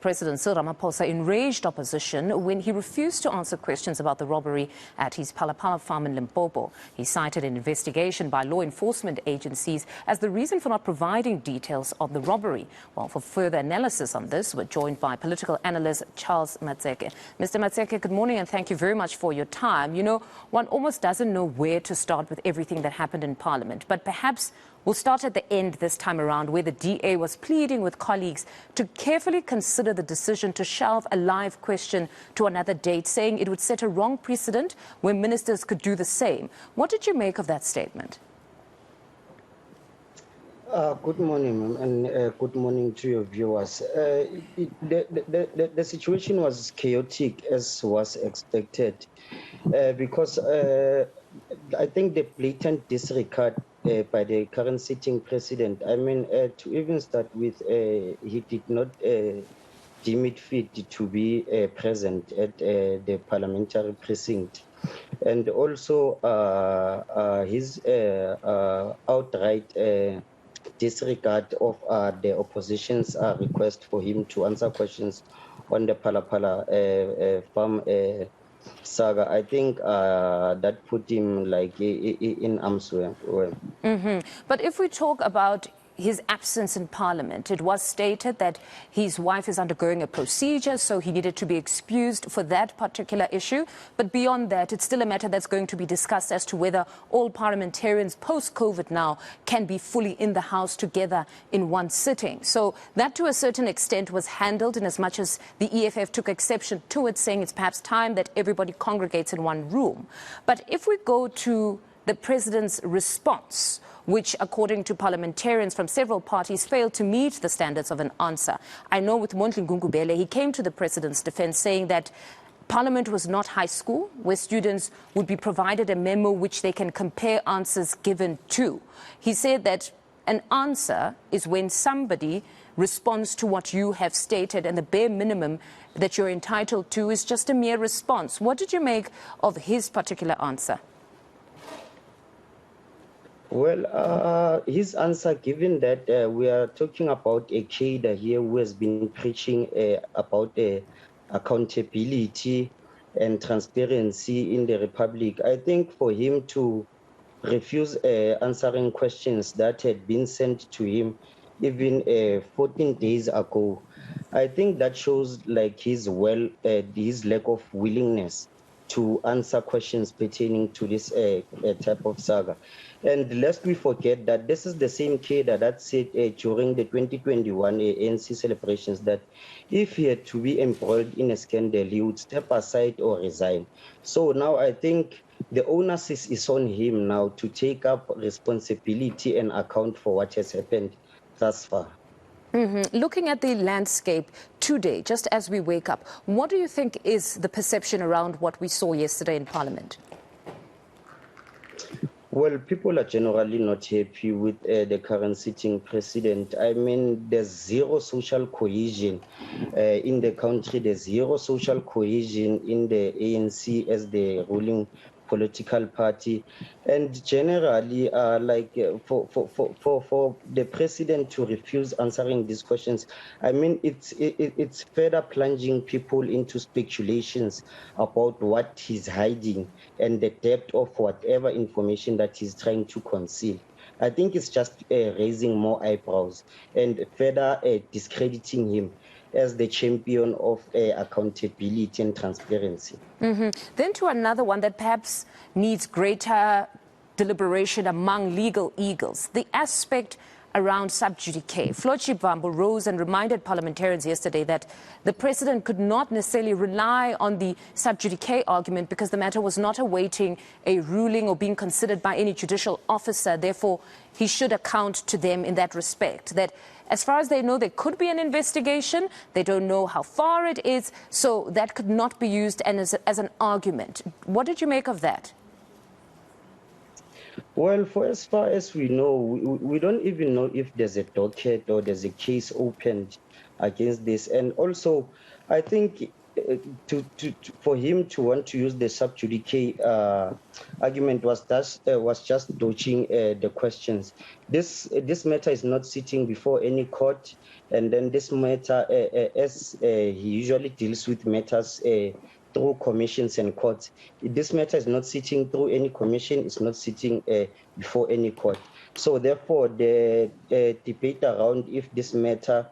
President Cyril Ramaphosa enraged opposition when he refused to answer questions about the robbery at his Phala Phala farm in Limpopo. He cited an investigation by law enforcement agencies as the reason for not providing details of the robbery. Well, for further analysis on this, we're joined by political analyst Charles Matseke. Mr. Matseke, good morning and thank you very much for your time. You know, one almost doesn't know where to start with everything that happened in Parliament, but perhaps we'll start at the end this time around, where the DA was pleading with colleagues to carefully consider the decision to shelve a live question to another date, saying it would set a wrong precedent where ministers could do the same. What did you make of that statement? Good morning, ma'am, and good morning to your viewers. The situation was chaotic, as was expected, because I think the blatant disregard by the current sitting president, I mean, to even start with, he did not deem it fit to be present at the parliamentary precinct. And also his outright disregard of the opposition's request for him to answer questions on the Phala Phala farm saga, I think that put him like in arm's way. But if we talk about his absence in Parliament, it was stated that his wife is undergoing a procedure, so he needed to be excused for that particular issue. But beyond that, it's still a matter that's going to be discussed as to whether all parliamentarians post-COVID now can be fully in the House together in one sitting. So that, to a certain extent, was handled in as much as the EFF took exception to it, saying it's perhaps time that everybody congregates in one room. But if we go to the president's response, which, according to parliamentarians from several parties, failed to meet the standards of an answer. I know with Mondli Ngungubele, he came to the president's defense saying that Parliament was not high school, where students would be provided a memo which they can compare answers given to. He said that an answer is when somebody responds to what you have stated, and the bare minimum that you're entitled to is just a mere response. What did you make of his particular answer? Well, his answer, given that we are talking about a cadre here who has been preaching about accountability and transparency in the Republic, I think for him to refuse answering questions that had been sent to him even 14 days ago, I think that shows like his lack of willingness to answer questions pertaining to this type of saga. And lest we forget that this is the same cadre that said during the 2021 ANC celebrations that if he had to be embroiled in a scandal, he would step aside or resign. So now I think the onus is on him now to take up responsibility and account for what has happened thus far. Looking at the landscape today, just as we wake up, what do you think is the perception around what we saw yesterday in Parliament? Well, people are generally not happy with the current sitting president. I mean, there's zero social cohesion in the country. There's zero social cohesion in the ANC as the ruling political party, and generally for the president to refuse answering these questions, I mean, it's further plunging people into speculations about what he's hiding and the depth of whatever information that he's trying to conceal. I think it's just raising more eyebrows and further discrediting him as the champion of accountability and transparency. Then to another one that perhaps needs greater deliberation among legal eagles, the aspect around sub judice. Floyd Shivambu rose and reminded parliamentarians yesterday that the president could not necessarily rely on the sub judice argument because the matter was not awaiting a ruling or being considered by any judicial officer. Therefore, he should account to them in that respect, that as far as they know, there could be an investigation. They don't know how far it is, so that could not be used as an argument. What did you make of that? Well, for as far as we know, we don't even know if there's a docket or there's a case opened against this. And also, I think for him to want to use the sub judice argument was just dodging the questions. This matter is not sitting before any court, and then this matter, as he usually deals with matters through commissions and courts, this matter is not sitting through any commission. It's not sitting before any court. So therefore, the debate around if this matter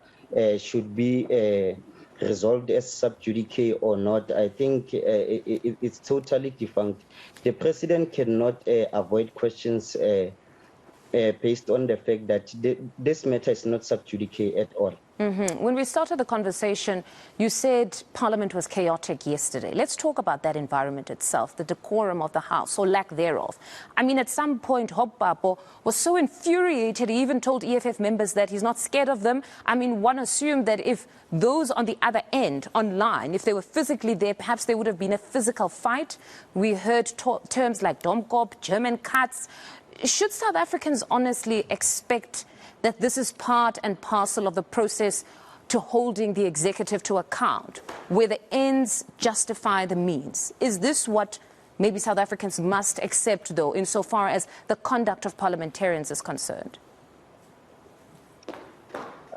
should be resolved as sub judice or not, I think it's totally defunct. The president cannot avoid questions based on the fact that this matter is not sub judice at all. When we started the conversation, you said Parliament was chaotic yesterday. Let's talk about that environment itself, the decorum of the House, or lack thereof. I mean, at some point, Hoppapo was so infuriated, he even told EFF members that he's not scared of them. I mean, one assumed that if those on the other end, online, if they were physically there, perhaps there would have been a physical fight. We heard terms like Domkop, German cuts. Should South Africans honestly expect that this is part and parcel of the process to holding the executive to account, where the ends justify the means? Is this what maybe South Africans must accept, though, insofar as the conduct of parliamentarians is concerned?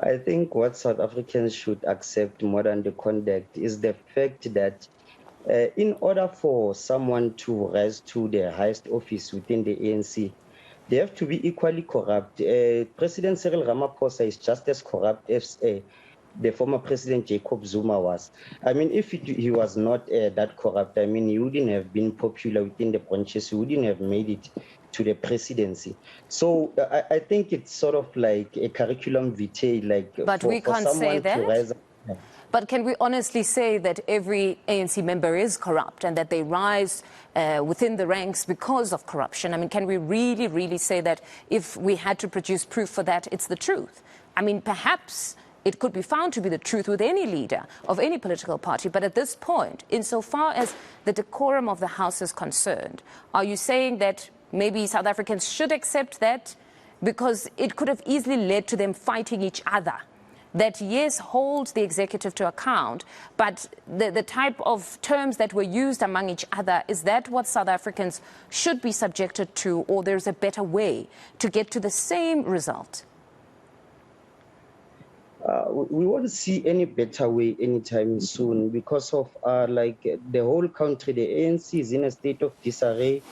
I think what South Africans should accept more than the conduct is the fact that in order for someone to rise to the highest office within the ANC, they have to be equally corrupt. President Cyril Ramaphosa is just as corrupt as the former President Jacob Zuma was. I mean, if he was not that corrupt, I mean, he wouldn't have been popular within the branches. He wouldn't have made it to the presidency. So I think it's sort of like a curriculum vitae, like but we can't say that. To rise up. But can we honestly say that every ANC member is corrupt and that they rise within the ranks because of corruption? I mean, can we really, really say that if we had to produce proof for that, it's the truth? I mean, perhaps it could be found to be the truth with any leader of any political party. But at this point, insofar as the decorum of the House is concerned, are you saying that maybe South Africans should accept that? Because it could have easily led to them fighting each other. That, yes, holds the executive to account, but the type of terms that were used among each other, is that what South Africans should be subjected to, or there's a better way to get to the same result? We won't see any better way anytime soon because of like the whole country, the ANC is in a state of disarray.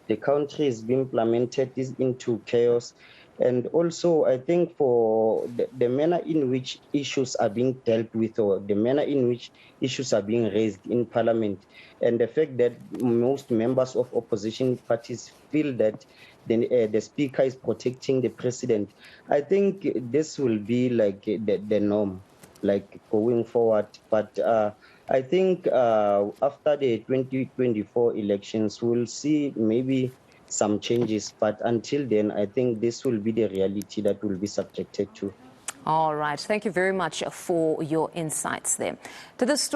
The country is being implemented into chaos. And also, I think for the manner in which issues are being dealt with, or the manner in which issues are being raised in Parliament, and the fact that most members of opposition parties feel that the Speaker is protecting the President, I think this will be like the norm, like going forward. But I think after the 2024 elections, we'll see maybe some changes, but until then, I think this will be the reality that will be subjected to. All right. Thank you very much for your insights there. To this story.